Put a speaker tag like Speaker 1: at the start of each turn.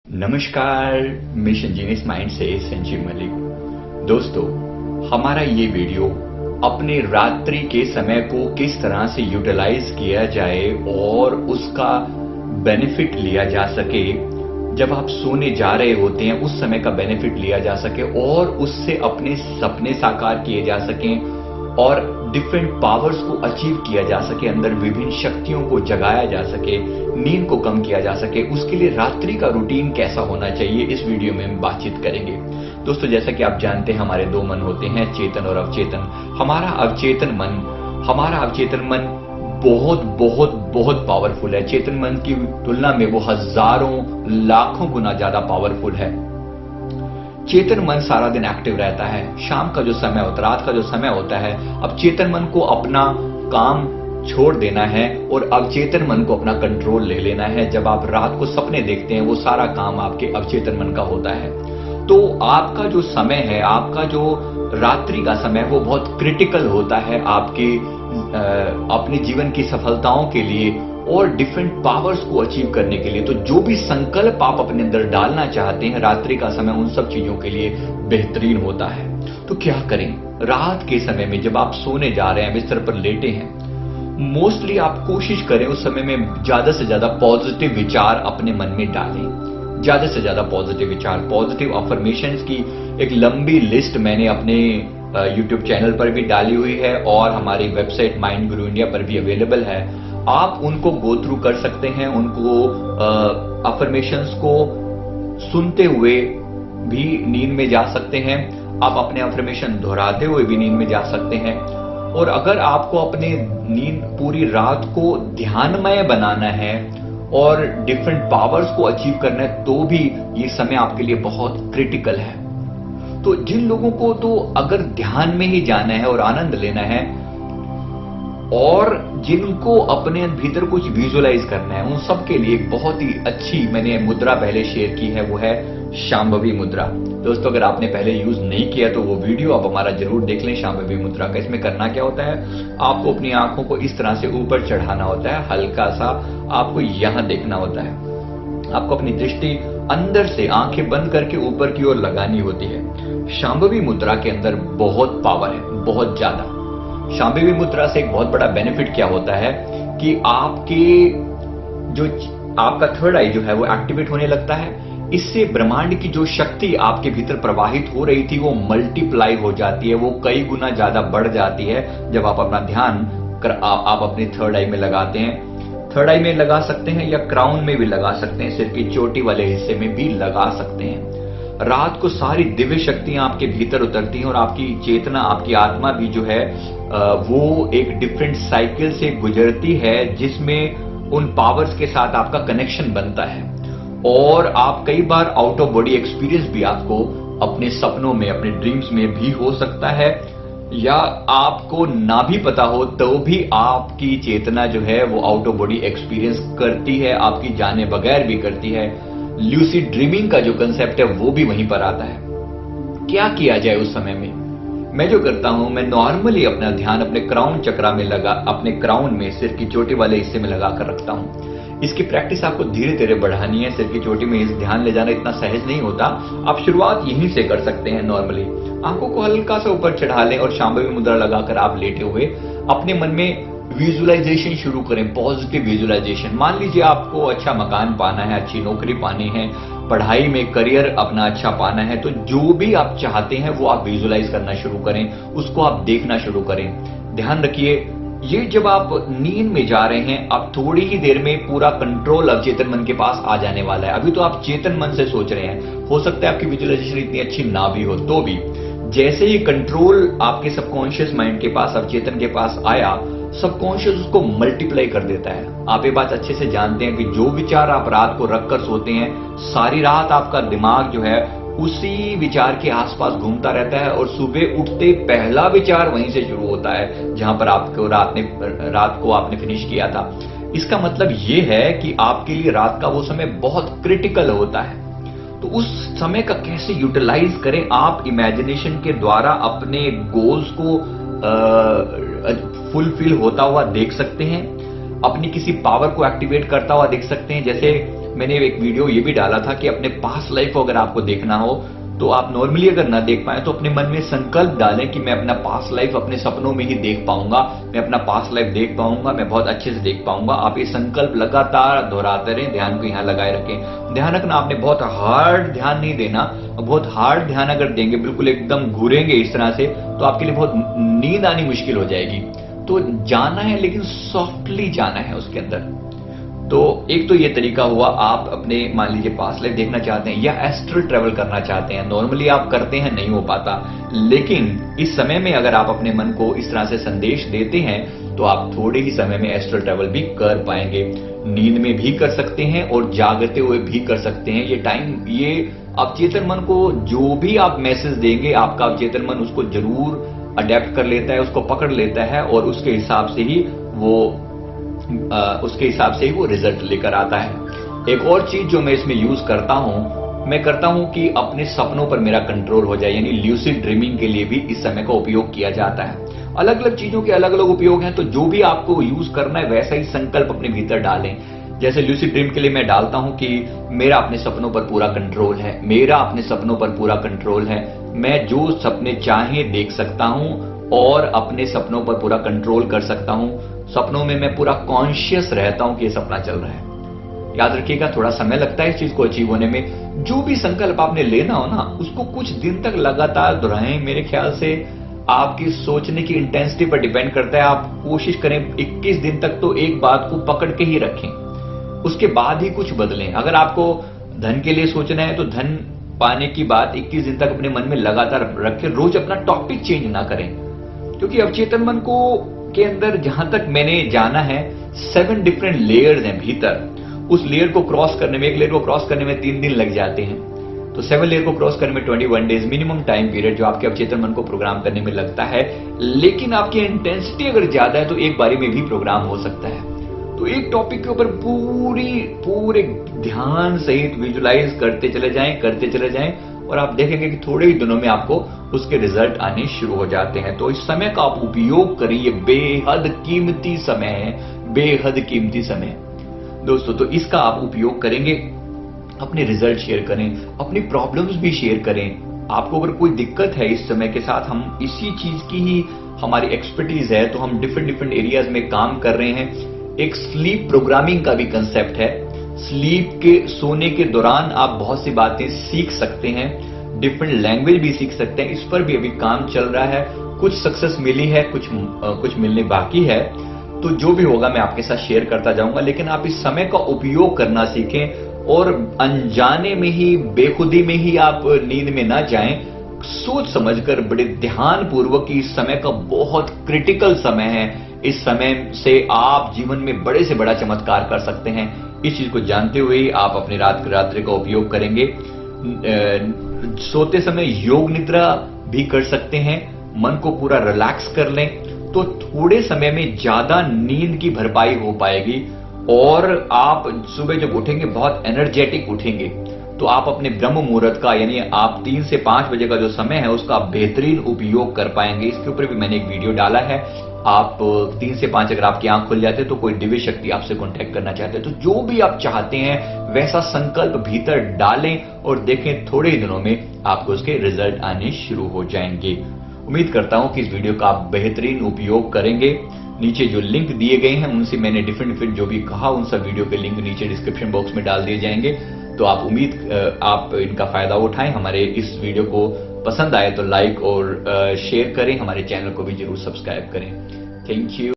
Speaker 1: नमस्कार, mission genius mind से संजीव मलिक। दोस्तों, हमारा ये वीडियो अपने रात्रि के समय को किस तरह से यूटिलाइज किया जाए और उसका बेनिफिट लिया जा सके, जब आप सोने जा रहे होते हैं उस समय का बेनिफिट लिया जा सके और उससे अपने सपने साकार किए जा सकें और डिफरेंट पावर्स को अचीव किया जा सके, अंदर विभिन्न शक्तियों को जगाया जा सके, नींद को कम किया जा सके। उसके लिए रात्रि का रूटीन कैसा होना चाहिए, इस वीडियो में हम बातचीत करेंगे। दोस्तों, जैसा कि आप जानते हैं, हमारे दो मन होते हैं, चेतन और अवचेतन। हमारा अवचेतन मन बहुत बहुत बहुत पावरफुल है। चेतन मन की तुलना में वो हजारों लाखों गुना ज्यादा पावरफुल है। चेतन मन सारा दिन एक्टिव रहता है। शाम का जो समय होता है, रात का जो समय होता है, अब चेतन मन को अपना काम छोड़ देना है और अवचेतन मन को अपना कंट्रोल ले लेना है। जब आप रात को सपने देखते हैं, वो सारा काम आपके अवचेतन मन का होता है। तो आपका जो समय है, आपका जो रात्रि का समय, वो बहुत क्रिटिकल होता है आपके अपने जीवन की सफलताओं के लिए और डिफरेंट पावर्स को अचीव करने के लिए। तो जो भी संकल्प आप अपने अंदर डालना चाहते हैं, रात्रि का समय उन सब चीजों के लिए बेहतरीन होता है। तो क्या करें? रात के समय में जब आप सोने जा रहे हैं, बिस्तर पर लेटे हैं, मोस्टली आप कोशिश करें उस समय में ज्यादा से ज्यादा पॉजिटिव विचार अपने मन में डालें। ज्यादा से ज्यादा पॉजिटिव विचार, पॉजिटिव अफर्मेशंस की एक लंबी लिस्ट मैंने अपने YouTube चैनल पर भी डाली हुई है और हमारी वेबसाइट माइंड गुरु इंडिया पर भी अवेलेबल है। आप उनको गो थ्रू कर सकते हैं, उनको अफर्मेशंस को सुनते हुए भी नींद में जा सकते हैं। आप अपने अफर्मेशन दोहराते हुए भी नींद में जा सकते हैं। और अगर आपको अपने नींद पूरी रात को ध्यानमय बनाना है और डिफरेंट पावर्स को अचीव करना है, तो भी ये समय आपके लिए बहुत क्रिटिकल है। तो जिन लोगों को तो अगर ध्यान में ही जाना है और आनंद लेना है और जिनको अपने भीतर कुछ विजुअलाइज करना है, उन सब के लिए एक बहुत ही अच्छी मैंने मुद्रा पहले शेयर की है, वो है शांभवी मुद्रा। दोस्तों, अगर आपने पहले यूज नहीं किया तो वो वीडियो आप हमारा जरूर देख लें, शांभवी मुद्रा का। इसमें करना क्या होता है, आपको अपनी आंखों को इस तरह से ऊपर चढ़ाना होता है, हल्का सा आपको यहां देखना होता है। आपको अपनी दृष्टि अंदर से आंखें बंद करके ऊपर की ओर लगानी होती है। शांभवी मुद्रा के अंदर बहुत पावर है, बहुत ज्यादा। शांभवी मुद्रा से एक बहुत बड़ा बेनिफिट क्या होता है कि आपका थर्ड आई जो है वो एक्टिवेट होने लगता है। इससे ब्रह्मांड की जो शक्ति आपके भीतर प्रवाहित हो रही थी वो मल्टीप्लाई हो जाती है, वो कई गुना ज्यादा बढ़ जाती है जब आप अपना ध्यान आप अपने थर्ड आई में लगाते हैं। थर्ड आई में लगा सकते हैं या क्राउन में भी लगा सकते हैं, सिर की चोटी वाले हिस्से में भी लगा सकते हैं। रात को सारी दिव्य शक्तियां आपके भीतर उतरती हैं और आपकी चेतना, आपकी आत्मा भी जो है वो एक डिफरेंट साइकिल से गुजरती है, जिसमें उन पावर्स के साथ आपका कनेक्शन बनता है। और आप कई बार आउट ऑफ बॉडी एक्सपीरियंस भी आपको अपने सपनों में, अपने ड्रीम्स में भी हो सकता है, या आपको ना भी पता हो तो भी आपकी चेतना जो है वो आउट ऑफ बॉडी एक्सपीरियंस करती है, आपकी जाने बगैर भी करती है। ल्यूसिड ड्रीमिंग का जो कंसेप्ट है वो भी वहीं पर आता है। क्या किया जाए उस समय में? मैं जो करता हूं, मैं नॉर्मली अपना ध्यान अपने क्राउन चक्रा में अपने क्राउन में, सिर की चोटी वाले हिस्से में लगा कर रखता हूं। इसकी प्रैक्टिस आपको धीरे धीरे बढ़ानी है। सिर की चोटी में इस ध्यान ले जाना इतना सहज नहीं होता। आप शुरुआत यहीं से कर सकते हैं। नॉर्मली आंखों को हल्का सा ऊपर चढ़ा लें और शांभवी मुद्रा लगाकर आप लेटे हुए अपने मन में विजुअलाइजेशन शुरू करें, पॉजिटिव विजुअलाइजेशन। मान लीजिए आपको अच्छा मकान पाना है, अच्छी नौकरी पानी है, पढ़ाई में करियर अपना अच्छा पाना है, तो जो भी आप चाहते हैं वो आप विजुअलाइज करना शुरू करें, उसको आप देखना शुरू करें। ध्यान रखिए, ये जब आप नींद में जा रहे हैं, आप थोड़ी ही देर में पूरा कंट्रोल अवचेतन मन के पास आ जाने वाला है। अभी तो आप चेतन मन से सोच रहे हैं, हो सकता है आपकी विजुअलाइजेशन इतनी अच्छी ना भी हो, तो भी जैसे ही कंट्रोल आपके सबकॉन्शियस माइंड के पास, अवचेतन के पास आया, सबकॉन्शियस उसको मल्टीप्लाई कर देता है। आप ये बात अच्छे से जानते हैं कि जो विचार आप रात को रखकर सोते हैं, सारी रात आपका दिमाग जो है उसी विचार के आसपास घूमता रहता है और सुबह उठते पहला विचार वहीं से शुरू होता है जहां पर आपको रात को आपने फिनिश किया था। इसका मतलब ये है कि आपके लिए रात का वो समय बहुत क्रिटिकल होता है। तो उस समय का कैसे यूटिलाइज करें? आप इमेजिनेशन के द्वारा अपने गोल्स को फुलफिल होता हुआ देख सकते हैं, अपनी किसी पावर को एक्टिवेट करता हुआ देख सकते हैं। जैसे मैंने एक वीडियो ये भी डाला था कि अपने पास्ट लाइफ को अगर आपको देखना हो तो आप नॉर्मली अगर ना देख पाए तो अपने मन में संकल्प डालें कि मैं अपना पास्ट लाइफ अपने सपनों में ही देख पाऊंगा, मैं अपना पास्ट लाइफ देख पाऊंगा, मैं बहुत अच्छे से देख पाऊंगा। आप ये संकल्प लगातार दोहराते रहें, ध्यान को यहाँ लगाए रखें। ध्यान रखना, आपने बहुत हार्ड ध्यान नहीं देना। बहुत हार्ड ध्यान अगर देंगे, बिल्कुल एकदम घूरेंगे इस तरह से, तो आपके लिए बहुत नींद आनी मुश्किल हो जाएगी। तो जाना है लेकिन सॉफ्टली जाना है उसके अंदर। तो एक तो ये तरीका हुआ, आप अपने मान लीजिए पास्ट लाइफ देखना चाहते हैं या एस्ट्रल ट्रेवल करना चाहते हैं। नॉर्मली आप करते हैं, नहीं हो पाता, लेकिन इस समय में अगर आप अपने मन को इस तरह से संदेश देते हैं तो आप थोड़े ही समय में एस्ट्रल ट्रेवल भी कर पाएंगे। नींद में भी कर सकते हैं और जागते हुए भी कर सकते हैं। ये अवचेतन मन को जो भी आप मैसेज देंगे, आपका अवचेतन मन उसको जरूर अडेप्ट कर लेता है, उसको पकड़ लेता है और उसके हिसाब से ही वो रिजल्ट लेकर आता है। एक और चीज जो मैं इसमें यूज करता हूं कि अपने सपनों पर मेरा कंट्रोल हो जाए, यानी ल्यूसिड ड्रीमिंग के लिए भी इस समय का उपयोग किया जाता है। अलग अलग चीजों के अलग अलग उपयोग हैं, तो जो भी आपको यूज करना है वैसा ही संकल्प अपने भीतर डालें। जैसे ल्यूसिड ड्रीम के लिए मैं डालता हूं कि मेरा अपने सपनों पर पूरा कंट्रोल है, मेरा अपने सपनों पर पूरा कंट्रोल है, मैं जो सपने चाहे देख सकता हूं और अपने सपनों पर पूरा कंट्रोल कर सकता हूं। सपनों में मैं पूरा कॉन्शियस रहता हूं कि ये सपना चल रहा है। याद रखिएगा, थोड़ा समय लगता है इस चीज को अचीव होने में। जो भी संकल्प आपने लेना हो ना, उसको कुछ दिन तक लगातार दोहराएं। मेरे ख्याल से आपकी सोचने की इंटेंसिटी पर डिपेंड करता है। आप कोशिश करें 21 दिन तक तो एक बात को पकड़ के ही रखें, उसके बाद ही कुछ बदलें। अगर आपको धन के लिए सोचना है तो धन पाने की बात 21 दिन तक अपने मन में लगातार रखें। रोज अपना टॉपिक चेंज ना करें, क्योंकि अवचेतन मन को के अंदर जहां तक मैंने जाना है 7 डिफरेंट लेयर्स हैं भीतर। उस लेयर को क्रॉस करने में, एक लेयर को क्रॉस करने में 3 दिन लग जाते हैं, तो 7 लेयर को क्रॉस करने में 21 डेज मिनिमम टाइम पीरियड जो आपके अवचेतन मन को प्रोग्राम करने में लगता है। लेकिन आपकी इंटेंसिटी अगर ज्यादा है तो एक बारी में भी प्रोग्राम हो सकता है। तो एक टॉपिक के ऊपर पूरे ध्यान सहित विजुलाइज करते चले जाएं और आप देखेंगे कि थोड़े ही दिनों में आपको उसके रिजल्ट आने शुरू हो जाते हैं। तो इस समय का आप उपयोग करिए, बेहद कीमती समय है, बेहद कीमती समय दोस्तों। तो इसका आप उपयोग करेंगे, अपने रिजल्ट शेयर करें, अपनी प्रॉब्लम्स भी शेयर करें। आपको अगर कोई दिक्कत है इस समय के साथ, हम इसी चीज की ही हमारी एक्सपर्टीज है, तो हम डिफरेंट एरियाज में काम कर रहे हैं। एक स्लीप प्रोग्रामिंग का भी कंसेप्ट है। स्लीप के सोने के दौरान आप बहुत सी बातें सीख सकते हैं, डिफरेंट लैंग्वेज भी सीख सकते हैं। इस पर भी अभी काम चल रहा है। कुछ सक्सेस मिली है, कुछ मिलने बाकी है। तो जो भी होगा मैं आपके साथ शेयर करता जाऊंगा, लेकिन आप इस समय का उपयोग करना सीखें और अनजाने में ही, बेखुदी में ही आप नींद में ना जाएं। सोच समझकर, बड़े ध्यान पूर्वक कि इस समय का बहुत क्रिटिकल समय है। इस समय से आप जीवन में बड़े से बड़ा चमत्कार कर सकते हैं। इस चीज को जानते हुए आप अपनी रात्रि का उपयोग करेंगे। सोते समय योग निद्रा भी कर सकते हैं। मन को पूरा रिलैक्स कर लें तो थोड़े समय में ज्यादा नींद की भरपाई हो पाएगी और आप सुबह जब उठेंगे बहुत एनर्जेटिक उठेंगे। तो आप अपने ब्रह्म मुहूर्त का, यानी आप 3 से 5 बजे का जो समय है उसका बेहतरीन उपयोग कर पाएंगे। इसके ऊपर भी मैंने एक वीडियो डाला है। आप 3 से 5 अगर आपकी आंख खुल जाते तो कोई दिव्य शक्ति आपसे कांटेक्ट करना चाहते हैं, तो जो भी आप चाहते हैं वैसा संकल्प भीतर डालें और देखें थोड़े ही दिनों में आपको उसके रिजल्ट आने शुरू हो जाएंगे। उम्मीद करता हूं कि इस वीडियो का आप बेहतरीन उपयोग करेंगे। नीचे जो लिंक दिए गए हैं उनसे मैंने डिफरेंट जो भी कहा उन सब वीडियो के लिंक नीचे डिस्क्रिप्शन बॉक्स में डाल दिए जाएंगे। तो आप इनका फायदा उठाएं। हमारे इस वीडियो को पसंद आए तो लाइक और शेयर करें। हमारे चैनल को भी जरूर सब्सक्राइब करें। Thank you.